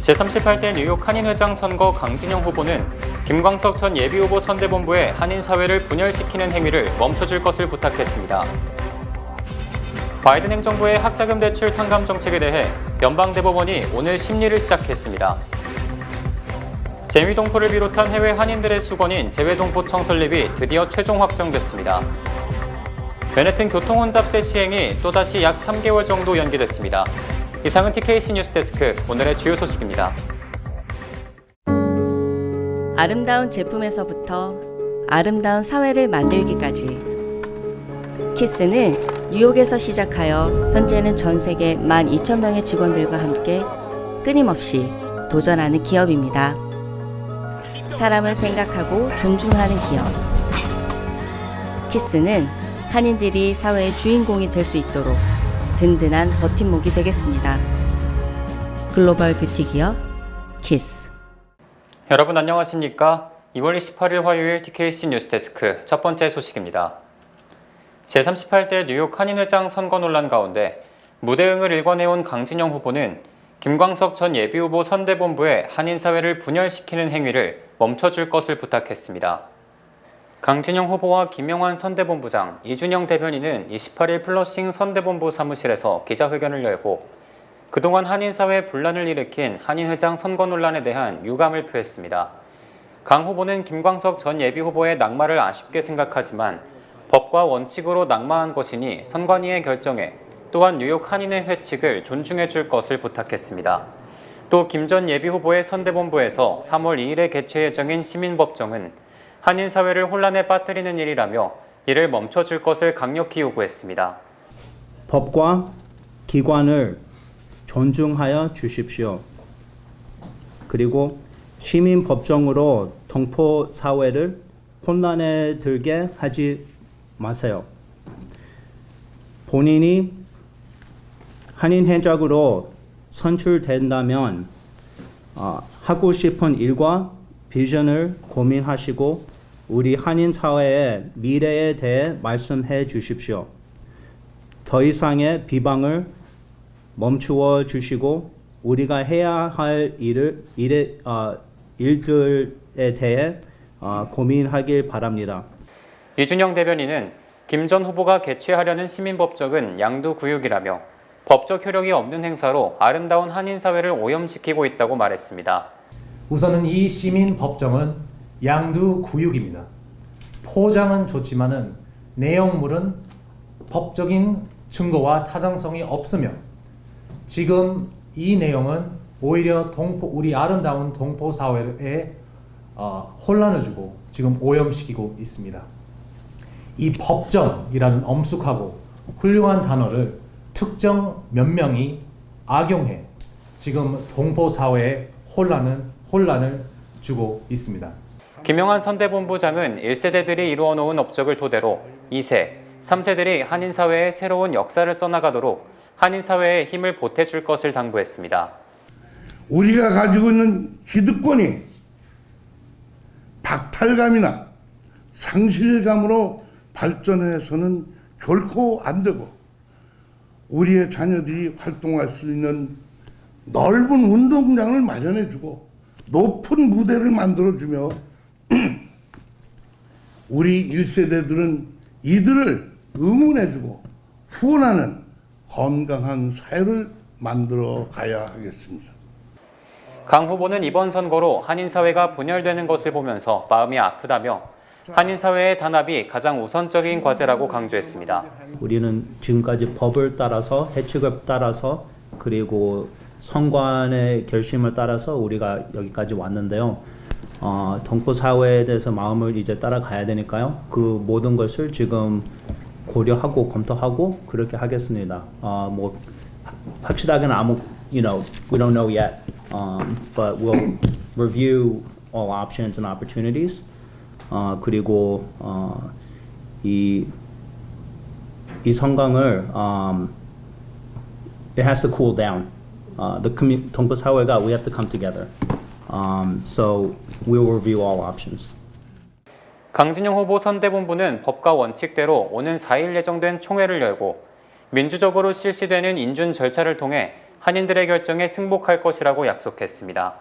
제38대 뉴욕 한인회장 선거 강진영 후보는 김광석 전 예비후보 선대본부에 한인사회를 분열시키는 행위를 멈춰줄 것을 부탁했습니다. 바이든 행정부의 학자금 대출 탕감 정책에 대해 연방대법원이 오늘 심리를 시작했습니다. 재미동포를 비롯한 해외 한인들의 수거인 재외동포청 설립이 드디어 최종 확정됐습니다. 맨해튼 교통혼잡세 시행이 또다시 약 3개월 정도 연기됐습니다. 이상은 TKC 뉴스데스크 오늘의 주요 소식입니다. 아름다운 제품에서부터 아름다운 사회를 만들기까지 키스는 뉴욕에서 시작하여 현재는 전 세계 12,000명의 직원들과 함께 끊임없이 도전하는 기업입니다. 사람을 생각하고 존중하는 기업. 키스는 한인들이 사회의 주인공이 될 수 있도록 든든한 버팀목이 되겠습니다. 글로벌 뷰티 기업 키스. 여러분 안녕하십니까? 2월 28일 화요일 TKC 뉴스데스크 첫 번째 소식입니다. 제38대 뉴욕 한인회장 선거 논란 가운데 무대응을 일관해온 강진영 후보는 김광석 전 예비후보 선대본부에 한인사회를 분열시키는 행위를 멈춰줄 것을 부탁했습니다. 강진영 후보와 김영환 선대본부장, 이준영 대변인은 28일 플러싱 선대본부 사무실에서 기자회견을 열고 그동안 한인사회에 분란을 일으킨 한인회장 선거 논란에 대한 유감을 표했습니다. 강 후보는 김광석 전 예비후보의 낙마를 아쉽게 생각하지만 법과 원칙으로 낙마한 것이니 선관위의 결정에 또한 뉴욕 한인회 회칙을 존중해 줄 것을 부탁했습니다. 또 김 전 예비후보의 선대본부에서 3월 2일에 개최 예정인 시민법정은 한인사회를 혼란에 빠뜨리는 일이라며 이를 멈춰줄 것을 강력히 요구했습니다. 법과 기관을 존중하여 주십시오. 그리고 시민법정으로 동포사회를 혼란에 들게 하지 마세요. 본인이 한인회장으로 선출된다면 하고 싶은 일과 비전을 고민하시고 우리 한인 사회의 미래에 대해 말씀해 주십시오. 더 이상의 비방을 멈추어 주시고 우리가 해야 할 일들에 대해 고민하길 바랍니다. 이준영 대변인은 김 전 후보가 개최하려는 시민법정은 양두구육이라며 법적 효력이 없는 행사로 아름다운 한인사회를 오염시키고 있다고 말했습니다. 우선은 이 시민법정은 양두구육입니다. 포장은 좋지만은 내용물은 법적인 증거와 타당성이 없으며 지금 이 내용은 오히려 우리 아름다운 동포 사회에 혼란을 주고 지금 오염시키고 있습니다. 이 법정이라는 엄숙하고 훌륭한 단어를 특정 몇 명이 악용해 지금 동포 사회에 혼란을 주고 있습니다. 김영환 선대본부장은 1세대들이 이루어놓은 업적을 토대로 2세, 3세들이 한인사회의 새로운 역사를 써나가도록 한인사회에 힘을 보태줄 것을 당부했습니다. 우리가 가지고 있는 기득권이 박탈감이나 상실감으로 발전해서는 결코 안 되고 우리의 자녀들이 활동할 수 있는 넓은 운동장을 마련해주고 높은 무대를 만들어주며 우리 1세대들은 이들을 응원해주고 후원하는 건강한 사회를 만들어 가야 하겠습니다. 강 후보는 이번 선거로 한인사회가 분열되는 것을 보면서 마음이 아프다며 한인사회의 단합이 가장 우선적인 과제라고 강조했습니다. 우리는 지금까지 법을 따라서 해칙을 따라서 그리고 선관의 결심을 따라서 우리가 여기까지 왔는데요. 동포 사회에 대해서 마음을 이제 따라가야 되니까요. 그 모든 것을 지금 고려하고 검토하고 그렇게 하겠습니다. 뭐 확실하게는 we don't know yet, but we'll review all options and opportunities. 그리고 이 성강을 it has to cool down. 동포 사회가 we have to come together. So we will review all options. 강진영 후보 선대본부는 법과 원칙대로 오는 4일 예정된 총회를 열고 민주적으로 실시되는 인준 절차를 통해 한인들의 결정에 승복할 것이라고 약속했습니다.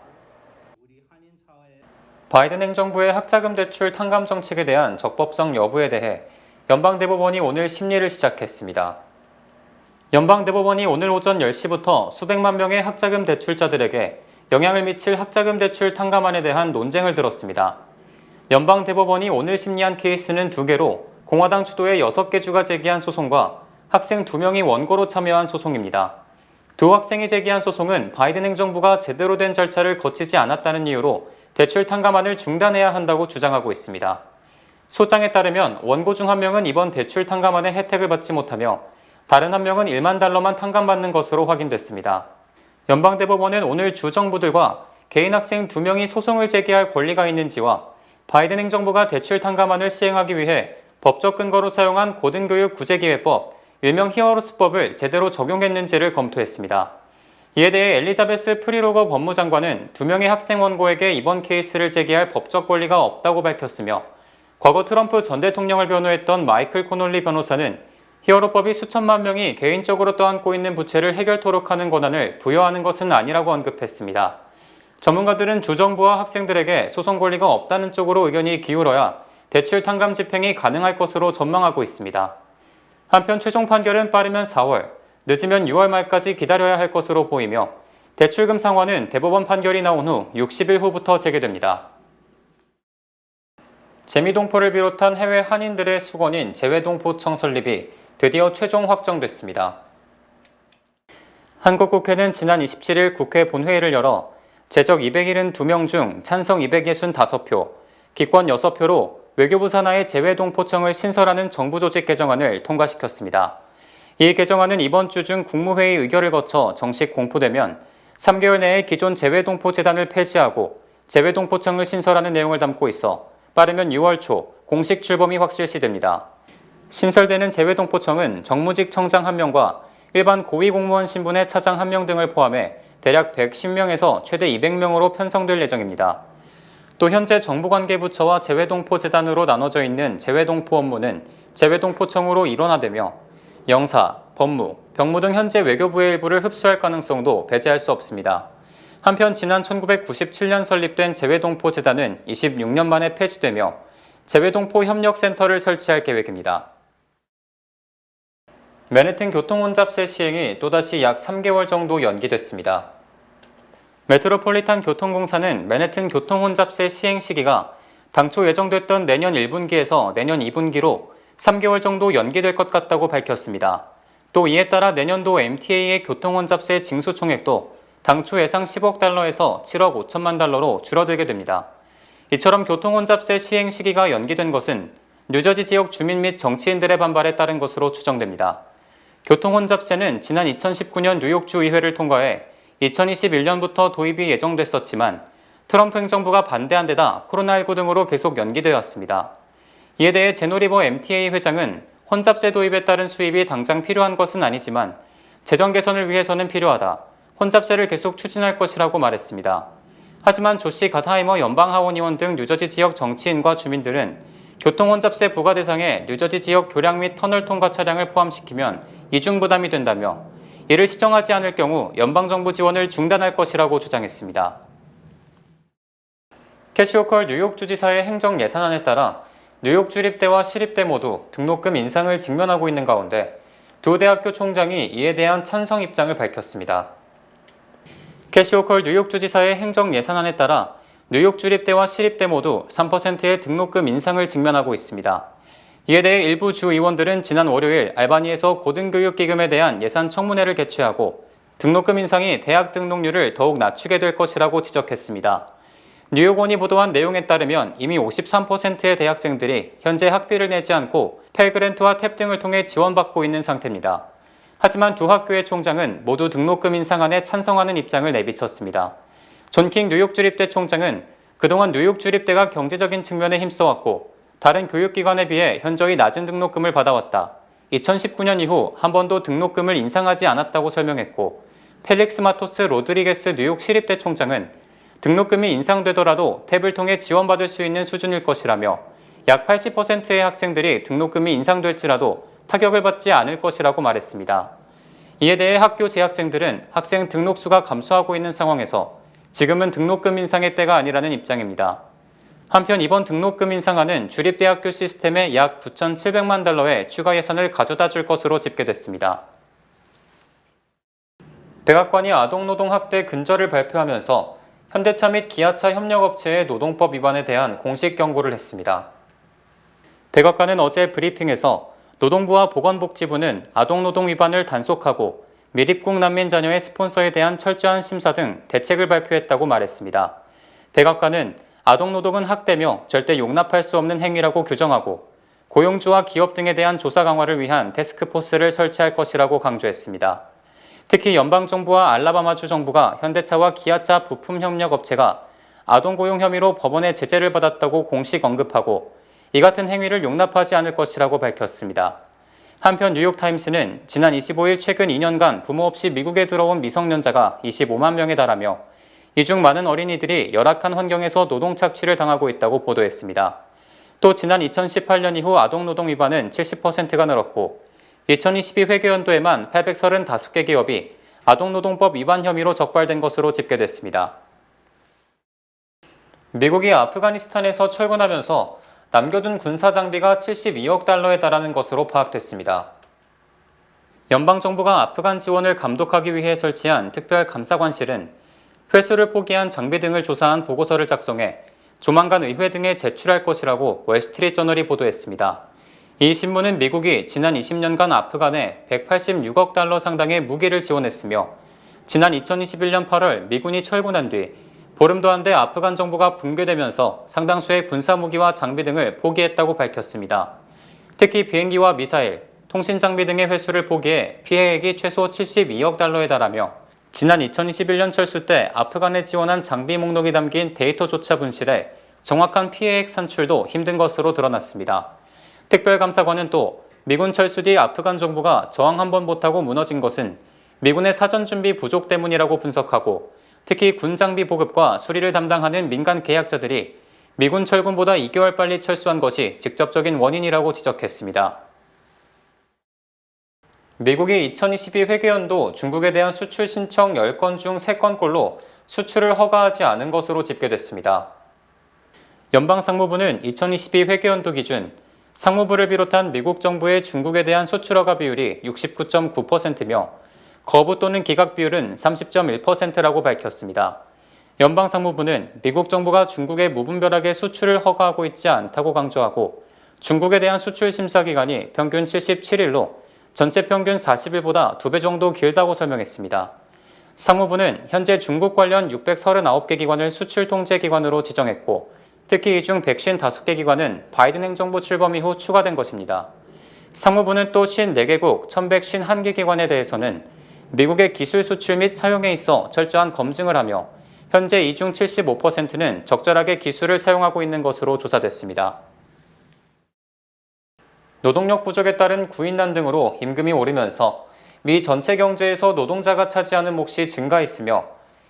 바이든 행정부의 학자금 대출 탕감 정책에 대한 적법성 여부에 대해 연방대법원이 오늘 심리를 시작했습니다. 연방대법원이 오늘 오전 10시부터 수백만 명의 학자금 대출자들에게 영향을 미칠 학자금 대출 탕감안에 대한 논쟁을 들었습니다. 연방대법원이 오늘 심리한 케이스는 2개로 공화당 주도의 6개 주가 제기한 소송과 학생 2명이 원고로 참여한 소송입니다. 두 학생이 제기한 소송은 바이든 행정부가 제대로 된 절차를 거치지 않았다는 이유로 대출 탕감안을 중단해야 한다고 주장하고 있습니다. 소장에 따르면 원고 중 1명은 이번 대출 탕감안의 혜택을 받지 못하며 다른 1명은 1만 달러만 탕감받는 것으로 확인됐습니다. 연방대법원은 오늘 주정부들과 개인 학생 2명이 소송을 제기할 권리가 있는지와 바이든 행정부가 대출 탕감안을 시행하기 위해 법적 근거로 사용한 고등교육 구제기회법, 일명 히어로스법을 제대로 적용했는지를 검토했습니다. 이에 대해 엘리자베스 프리로거 법무장관은 2명의 학생 원고에게 이번 케이스를 제기할 법적 권리가 없다고 밝혔으며 과거 트럼프 전 대통령을 변호했던 마이클 코놀리 변호사는 히어로법이 수천만 명이 개인적으로 떠안고 있는 부채를 해결토록 하는 권한을 부여하는 것은 아니라고 언급했습니다. 전문가들은 주정부와 학생들에게 소송 권리가 없다는 쪽으로 의견이 기울어야 대출 탕감 집행이 가능할 것으로 전망하고 있습니다. 한편 최종 판결은 빠르면 4월, 늦으면 6월 말까지 기다려야 할 것으로 보이며 대출금 상환은 대법원 판결이 나온 후 60일 후부터 재개됩니다. 재미동포를 비롯한 해외 한인들의 수건인 재외동포청 설립이 드디어 최종 확정됐습니다. 한국 국회는 지난 27일 국회 본회의를 열어 제적 272명 중 찬성 265표, 기권 6표로 외교부 산하의 재외동포청을 신설하는 정부 조직 개정안을 통과시켰습니다. 이 개정안은 이번 주 중 국무회의 의결을 거쳐 정식 공포되면 3개월 내에 기존 재외동포재단을 폐지하고 재외동포청을 신설하는 내용을 담고 있어 빠르면 6월 초 공식 출범이 확실시됩니다. 신설되는 재외동포청은 정무직 청장 1명과 일반 고위공무원 신분의 차장 1명 등을 포함해 대략 110명에서 최대 200명으로 편성될 예정입니다. 또 현재 정부관계부처와 재외동포재단으로 나눠져 있는 재외동포 업무는 재외동포청으로 일원화되며 영사, 법무, 병무 등 현재 외교부의 일부를 흡수할 가능성도 배제할 수 없습니다. 한편 지난 1997년 설립된 재외동포재단은 26년 만에 폐지되며 재외동포 협력센터를 설치할 계획입니다. 맨해튼 교통혼잡세 시행이 또다시 약 3개월 정도 연기됐습니다. 메트로폴리탄 교통공사는 맨해튼 교통혼잡세 시행 시기가 당초 예정됐던 내년 1분기에서 내년 2분기로 3개월 정도 연기될 것 같다고 밝혔습니다. 또 이에 따라 내년도 MTA의 교통혼잡세 징수 총액도 당초 예상 10억 달러에서 7억 5천만 달러로 줄어들게 됩니다. 이처럼 교통혼잡세 시행 시기가 연기된 것은 뉴저지 지역 주민 및 정치인들의 반발에 따른 것으로 추정됩니다. 교통혼잡세는 지난 2019년 뉴욕주 의회를 통과해 2021년부터 도입이 예정됐었지만 트럼프 행정부가 반대한 데다 코로나19 등으로 계속 연기되어 왔습니다. 이에 대해 제노리버 MTA 회장은 혼잡세 도입에 따른 수입이 당장 필요한 것은 아니지만 재정 개선을 위해서는 필요하다. 혼잡세를 계속 추진할 것이라고 말했습니다. 하지만 조시 가타이머 연방하원의원 등 뉴저지 지역 정치인과 주민들은 교통혼잡세 부과 대상에 뉴저지 지역 교량 및 터널 통과 차량을 포함시키면 이중 부담이 된다며 이를 시정하지 않을 경우 연방정부 지원을 중단할 것이라고 주장했습니다. 캐시 호컬 뉴욕주지사의 행정 예산안에 따라 뉴욕 주립대와 시립대 모두 등록금 인상을 직면하고 있는 가운데 두 대학교 총장이 이에 대한 찬성 입장을 밝혔습니다. 캐시 호컬 뉴욕주지사의 행정 예산안에 따라 뉴욕 주립대와 시립대 모두 3%의 등록금 인상을 직면하고 있습니다. 이에 대해 일부 주 의원들은 지난 월요일 알바니에서 고등교육기금에 대한 예산 청문회를 개최하고 등록금 인상이 대학 등록률을 더욱 낮추게 될 것이라고 지적했습니다. 뉴욕원이 보도한 내용에 따르면 이미 53%의 대학생들이 현재 학비를 내지 않고 펠그랜트와 탭 등을 통해 지원받고 있는 상태입니다. 하지만 두 학교의 총장은 모두 등록금 인상안에 찬성하는 입장을 내비쳤습니다. 존 킹 뉴욕주립대 총장은 그동안 뉴욕주립대가 경제적인 측면에 힘써왔고 다른 교육기관에 비해 현저히 낮은 등록금을 받아왔다. 2019년 이후 한 번도 등록금을 인상하지 않았다고 설명했고 펠릭스 마토스 로드리게스 뉴욕 시립대 총장은 등록금이 인상되더라도 탭을 통해 지원받을 수 있는 수준일 것이라며 약 80%의 학생들이 등록금이 인상될지라도 타격을 받지 않을 것이라고 말했습니다. 이에 대해 학교 재학생들은 학생 등록수가 감소하고 있는 상황에서 지금은 등록금 인상의 때가 아니라는 입장입니다. 한편 이번 등록금 인상안은 주립대학교 시스템에 약 9,700만 달러의 추가 예산을 가져다 줄 것으로 집계됐습니다. 백악관이 아동노동 학대 근절을 발표하면서 현대차 및 기아차 협력업체의 노동법 위반에 대한 공식 경고를 했습니다. 백악관은 어제 브리핑에서 노동부와 보건복지부는 아동노동 위반을 단속하고 미입국 난민 자녀의 스폰서에 대한 철저한 심사 등 대책을 발표했다고 말했습니다. 백악관은 아동노동은 학대며 절대 용납할 수 없는 행위라고 규정하고 고용주와 기업 등에 대한 조사 강화를 위한 태스크포스를 설치할 것이라고 강조했습니다. 특히 연방정부와 알라바마주 정부가 현대차와 기아차 부품협력업체가 아동고용 혐의로 법원의 제재를 받았다고 공식 언급하고 이 같은 행위를 용납하지 않을 것이라고 밝혔습니다. 한편 뉴욕타임스는 지난 25일 최근 2년간 부모 없이 미국에 들어온 미성년자가 25만 명에 달하며 이 중 많은 어린이들이 열악한 환경에서 노동 착취를 당하고 있다고 보도했습니다. 또 지난 2018년 이후 아동노동 위반은 70%가 늘었고 2022 회계연도에만 835개 기업이 아동노동법 위반 혐의로 적발된 것으로 집계됐습니다. 미국이 아프가니스탄에서 철군하면서 남겨둔 군사 장비가 72억 달러에 달하는 것으로 파악됐습니다. 연방정부가 아프간 지원을 감독하기 위해 설치한 특별감사관실은 회수를 포기한 장비 등을 조사한 보고서를 작성해 조만간 의회 등에 제출할 것이라고 월스트리트저널이 보도했습니다. 이 신문은 미국이 지난 20년간 아프간에 186억 달러 상당의 무기를 지원했으며 지난 2021년 8월 미군이 철군한 뒤 보름도 안 돼 아프간 정부가 붕괴되면서 상당수의 군사 무기와 장비 등을 포기했다고 밝혔습니다. 특히 비행기와 미사일, 통신 장비 등의 회수를 포기해 피해액이 최소 72억 달러에 달하며 지난 2021년 철수 때 아프간에 지원한 장비 목록이 담긴 데이터조차 분실해 정확한 피해액 산출도 힘든 것으로 드러났습니다. 특별감사관은 또 미군 철수 뒤 아프간 정부가 저항 한 번 못하고 무너진 것은 미군의 사전 준비 부족 때문이라고 분석하고 특히 군 장비 보급과 수리를 담당하는 민간 계약자들이 미군 철군보다 2개월 빨리 철수한 것이 직접적인 원인이라고 지적했습니다. 미국이 2022 회계연도 중국에 대한 수출 신청 10건 중 3건꼴로 수출을 허가하지 않은 것으로 집계됐습니다. 연방상무부는 2022 회계연도 기준 상무부를 비롯한 미국 정부의 중국에 대한 수출 허가 비율이 69.9%며 거부 또는 기각 비율은 30.1%라고 밝혔습니다. 연방상무부는 미국 정부가 중국에 무분별하게 수출을 허가하고 있지 않다고 강조하고 중국에 대한 수출 심사 기간이 평균 77일로 전체 평균 40일보다 2배 정도 길다고 설명했습니다. 상무부는 현재 중국 관련 639개 기관을 수출 통제 기관으로 지정했고 특히 이 중 155개 기관은 바이든 행정부 출범 이후 추가된 것입니다. 상무부는 또 54개국 1151개 기관에 대해서는 미국의 기술 수출 및 사용에 있어 철저한 검증을 하며 현재 이 중 75%는 적절하게 기술을 사용하고 있는 것으로 조사됐습니다. 노동력 부족에 따른 구인난 등으로 임금이 오르면서 미 전체 경제에서 노동자가 차지하는 몫이 증가했으며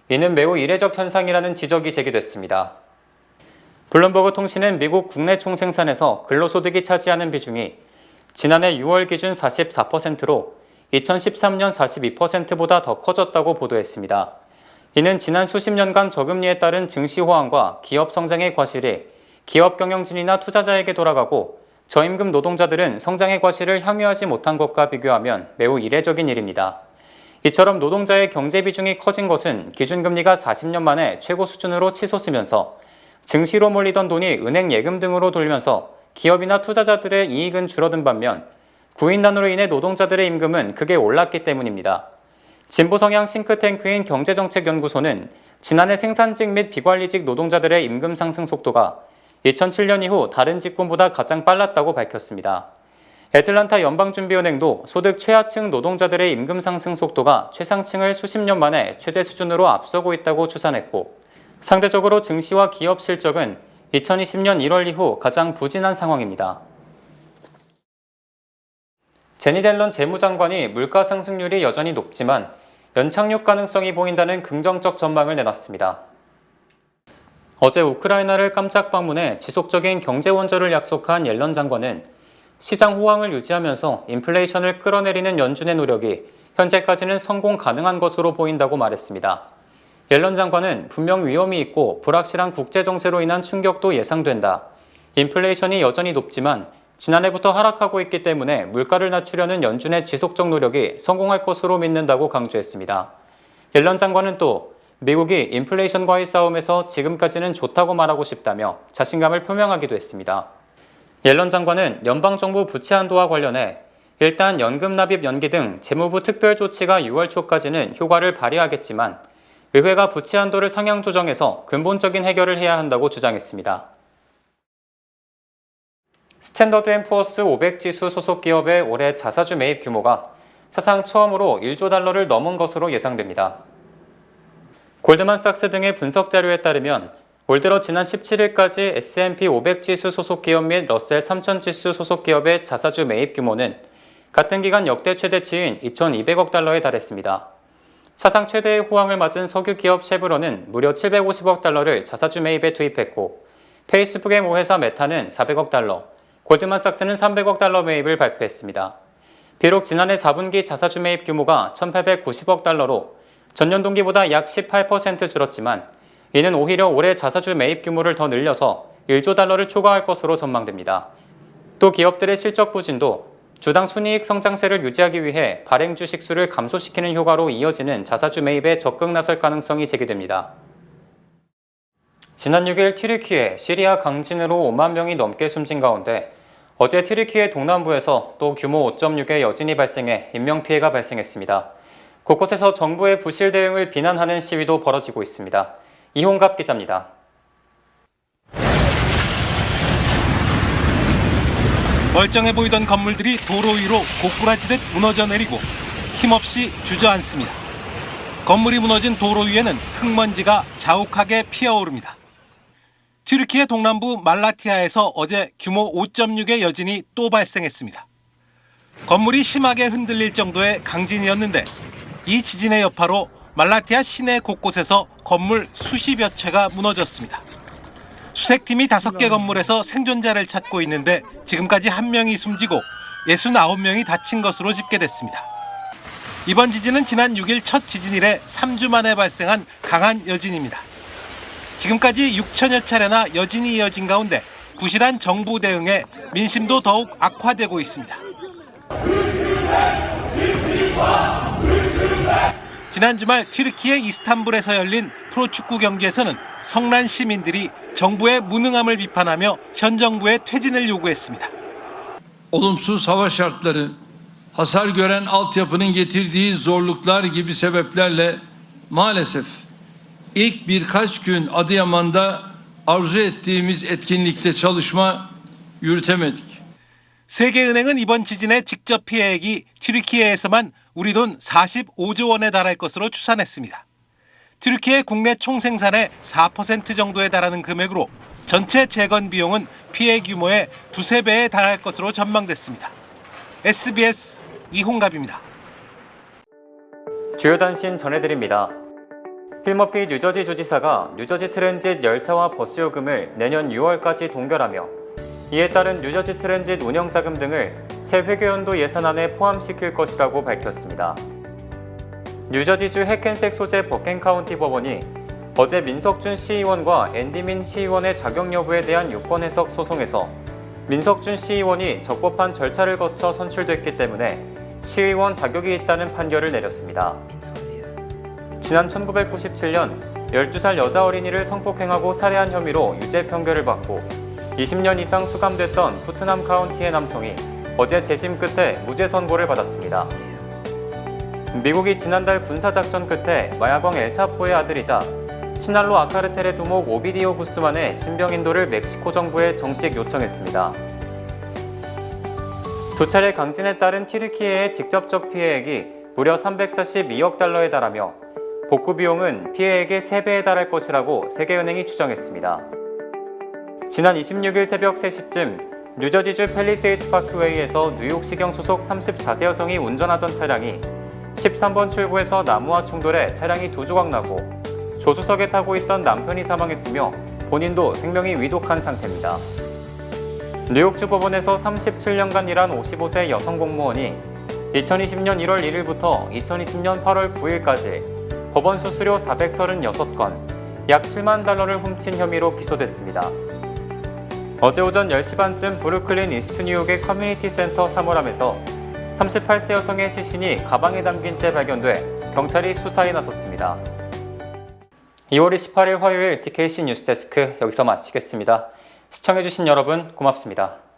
이는 매우 이례적 현상이라는 지적이 제기됐습니다. 블룸버그 통신은 미국 국내 총생산에서 근로소득이 차지하는 비중이 지난해 6월 기준 44%로 2013년 42%보다 더 커졌다고 보도했습니다. 이는 지난 수십 년간 저금리에 따른 증시 호황과 기업 성장의 과실이 기업 경영진이나 투자자에게 돌아가고 저임금 노동자들은 성장의 과실을 향유하지 못한 것과 비교하면 매우 이례적인 일입니다. 이처럼 노동자의 경제 비중이 커진 것은 기준금리가 40년 만에 최고 수준으로 치솟으면서 증시로 몰리던 돈이 은행 예금 등으로 돌면서 기업이나 투자자들의 이익은 줄어든 반면 구인난으로 인해 노동자들의 임금은 크게 올랐기 때문입니다. 진보 성향 싱크탱크인 경제정책연구소는 지난해 생산직 및 비관리직 노동자들의 임금 상승 속도가 2007년 이후 다른 직군보다 가장 빨랐다고 밝혔습니다. 애틀란타 연방준비은행도 소득 최하층 노동자들의 임금 상승 속도가 최상층을 수십 년 만에 최대 수준으로 앞서고 있다고 추산했고 상대적으로 증시와 기업 실적은 2020년 1월 이후 가장 부진한 상황입니다. 제니 델런 재무장관이 물가 상승률이 여전히 높지만 연착륙 가능성이 보인다는 긍정적 전망을 내놨습니다. 어제 우크라이나를 깜짝 방문해 지속적인 경제 원조를 약속한 옐런 장관은 시장 호황을 유지하면서 인플레이션을 끌어내리는 연준의 노력이 현재까지는 성공 가능한 것으로 보인다고 말했습니다. 옐런 장관은 분명 위험이 있고 불확실한 국제 정세로 인한 충격도 예상된다. 인플레이션이 여전히 높지만 지난해부터 하락하고 있기 때문에 물가를 낮추려는 연준의 지속적 노력이 성공할 것으로 믿는다고 강조했습니다. 옐런 장관은 또 미국이 인플레이션과의 싸움에서 지금까지는 좋다고 말하고 싶다며 자신감을 표명하기도 했습니다. 옐런 장관은 연방정부 부채 한도와 관련해 일단 연금 납입 연기 등 재무부 특별 조치가 6월 초까지는 효과를 발휘하겠지만 의회가 부채 한도를 상향 조정해서 근본적인 해결을 해야 한다고 주장했습니다. 스탠더드&푸어스 500 지수 소속 기업의 올해 자사주 매입 규모가 사상 처음으로 1조 달러를 넘은 것으로 예상됩니다. 골드만삭스 등의 분석 자료에 따르면 올 들어 지난 17일까지 S&P 500 지수 소속 기업 및 러셀 3000 지수 소속 기업의 자사주 매입 규모는 같은 기간 역대 최대치인 2,200억 달러에 달했습니다. 사상 최대의 호황을 맞은 석유 기업 쉐브론은 무려 750억 달러를 자사주 매입에 투입했고 페이스북의 모회사 메타는 400억 달러, 골드만삭스는 300억 달러 매입을 발표했습니다. 비록 지난해 4분기 자사주 매입 규모가 1,890억 달러로 전년 동기보다 약 18% 줄었지만 이는 오히려 올해 자사주 매입 규모를 더 늘려서 1조 달러를 초과할 것으로 전망됩니다. 또 기업들의 실적 부진도 주당 순이익 성장세를 유지하기 위해 발행 주식 수를 감소시키는 효과로 이어지는 자사주 매입에 적극 나설 가능성이 제기됩니다. 지난 6일 튀르키예, 시리아 강진으로 5만 명이 넘게 숨진 가운데 어제 튀르키예 동남부에서 또 규모 5.6의 여진이 발생해 인명피해가 발생했습니다. 곳곳에서 정부의 부실 대응을 비난하는 시위도 벌어지고 있습니다. 이홍갑 기자입니다. 멀쩡해 보이던 건물들이 도로 위로 고꾸라지듯 무너져 내리고 힘없이 주저앉습니다. 건물이 무너진 도로 위에는 흙먼지가 자욱하게 피어오릅니다. 튀르키예 동남부 말라티아에서 어제 규모 5.6의 여진이 또 발생했습니다. 건물이 심하게 흔들릴 정도의 강진이었는데 이 지진의 여파로 말라티아 시내 곳곳에서 건물 수십여 채가 무너졌습니다. 수색팀이 5개 건물에서 생존자를 찾고 있는데 지금까지 1명이 숨지고 69명이 다친 것으로 집계됐습니다. 이번 지진은 지난 6일 첫 지진 이래 3주 만에 발생한 강한 여진입니다. 지금까지 6천여 차례나 여진이 이어진 가운데 부실한 정부 대응에 민심도 더욱 악화되고 있습니다. 지난 주말 튀르키예 이스탄불에서 열린 프로축구 경기에서는 성난 시민들이 정부의 무능함을 비판하며 현 정부의 퇴진을 요구했습니다. Olumsuz hava şartları, hasar gören altyapının getirdiği zorluklar gibi sebeplerle maalesef ilk birkaç gün Adıyaman'da arzu ettiğimiz etkinlikte çalışma yürütemedik. 세계은행은 이번 지진의 직접 피해액이 튀르키예에서만 우리 돈 45조 원에 달할 것으로 추산했습니다. 튀르키예 국내 총생산의 4% 정도에 달하는 금액으로 전체 재건 비용은 피해 규모의 2~3배에 달할 것으로 전망됐습니다. SBS 이홍갑입니다. 주요 단신 전해드립니다. 필머피 뉴저지 주지사가 뉴저지 트랜짓 열차와 버스 요금을 내년 6월까지 동결하며 이에 따른 뉴저지 트랜짓 운영자금 등을 새 회계연도 예산안에 포함시킬 것이라고 밝혔습니다. 뉴저지주 해켄색 소재 버켄카운티 법원이 어제 민석준 시의원과 앤디민 시의원의 자격 여부에 대한 유권 해석 소송에서 민석준 시의원이 적법한 절차를 거쳐 선출됐기 때문에 시의원 자격이 있다는 판결을 내렸습니다. 지난 1997년 12살 여자 어린이를 성폭행하고 살해한 혐의로 유죄 판결을 받고 20년 이상 수감됐던 푸트남 카운티의 남성이 어제 재심 끝에 무죄 선고를 받았습니다. 미국이 지난달 군사작전 끝에 마야광 엘차포의 아들이자 시날로 아카르텔의 두목 오비디오 구스만의 신병 인도를 멕시코 정부에 정식 요청했습니다. 두 차례 강진에 따른 튀르키예의 직접적 피해액이 무려 342억 달러에 달하며 복구 비용은 피해액의 3배에 달할 것이라고 세계은행이 추정했습니다. 지난 26일 새벽 3시쯤 뉴저지주 팰리세이드 파크웨이에서 뉴욕시경 소속 34세 여성이 운전하던 차량이 13번 출구에서 나무와 충돌해 차량이 2조각 나고 조수석에 타고 있던 남편이 사망했으며 본인도 생명이 위독한 상태입니다. 뉴욕주 법원에서 37년간 일한 55세 여성 공무원이 2020년 1월 1일부터 2020년 8월 9일까지 법원 수수료 436건, 약 7만 달러를 훔친 혐의로 기소됐습니다. 어제 오전 10시 반쯤 브루클린 이스트 뉴욕의 커뮤니티 센터 사물함에서 38세 여성의 시신이 가방에 담긴 채 발견돼 경찰이 수사에 나섰습니다. 2월 28일 화요일 TKC 뉴스데스크 여기서 마치겠습니다. 시청해주신 여러분 고맙습니다.